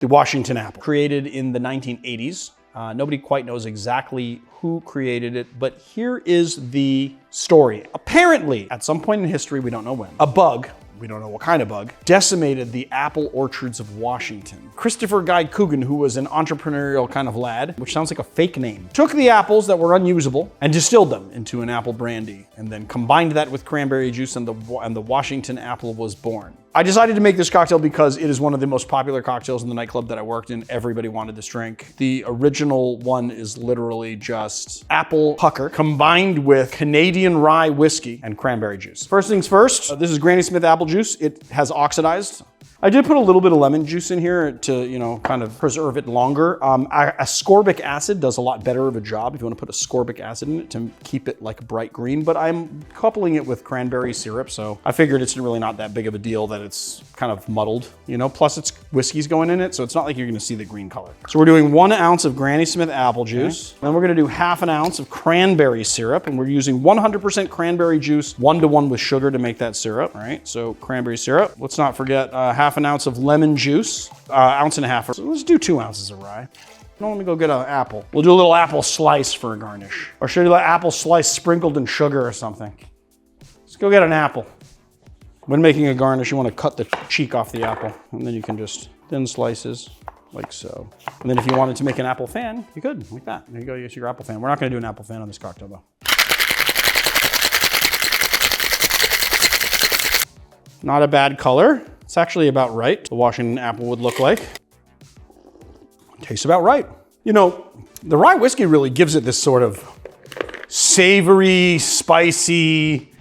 The Washington apple, created in the 1980s. Nobody quite knows exactly who created it, but here is the story. Apparently, at some point in history, we don't know when, a bug, we don't know what kind of bug, decimated the apple orchards of Washington. Christopher Guy Coogan, who was an entrepreneurial kind of lad, which sounds like a fake name, took the apples that were unusable and distilled them into an apple brandy, and then combined that with cranberry juice, and the Washington apple was born. I decided to make this cocktail because it is one of the most popular cocktails in the nightclub that I worked in. Everybody wanted this drink. The original one is literally just apple pucker combined with Canadian rye whiskey and cranberry juice. First things first, this is Granny Smith apple juice. It has oxidized. I did put a little bit of lemon juice in here to, kind of preserve it longer. Ascorbic acid does a lot better of a job if you want to put ascorbic acid in it to keep it like bright green, but I'm coupling it with cranberry syrup, so I figured it's really not that big of a deal that it's kind of muddled, plus it's whiskey's going in it, so it's not like you're gonna see the green color. So we're doing 1 ounce of Granny Smith apple juice, and then we're gonna do ½ ounce of cranberry syrup, and we're using 100% cranberry juice, 1-to-1 with sugar to make that syrup, all right? So cranberry syrup. Let's not forget ½ ounce of lemon juice, 1.5 ounces. So let's do 2 ounces of rye. No, let me go get an apple. We'll do a little apple slice for a garnish. Or should I do an apple slice sprinkled in sugar or something? Let's go get an apple. When making a garnish, you want to cut the cheek off the apple, and then you can just thin slices like so. And then if you wanted to make an apple fan, you could, like that. There you go, you get your apple fan. We're not gonna do an apple fan on this cocktail though. Not a bad color. It's actually about right. The Washington apple would look like. Tastes about right. The rye whiskey really gives it this sort of savory, spicy,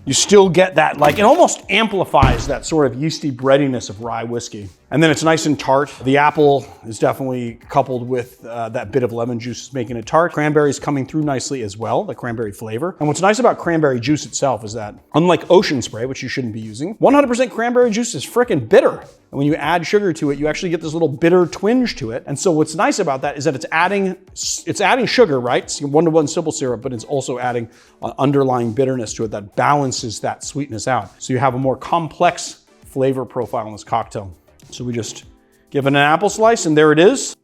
you still get that, it almost amplifies that sort of yeasty breadiness of rye whiskey. And then it's nice and tart. The apple is definitely coupled with that bit of lemon juice making it tart. Cranberry's coming through nicely as well, the cranberry flavor. And what's nice about cranberry juice itself is that, unlike ocean spray, which you shouldn't be using, 100% cranberry juice is frickin' bitter. And when you add sugar to it, you actually get this little bitter twinge to it. And so what's nice about that is that it's adding sugar, right? It's 1-to-1 simple syrup, but it's also adding an underlying bitterness to it that balances that sweetness out. So you have a more complex flavor profile in this cocktail. So we just give it an apple slice, and there it is.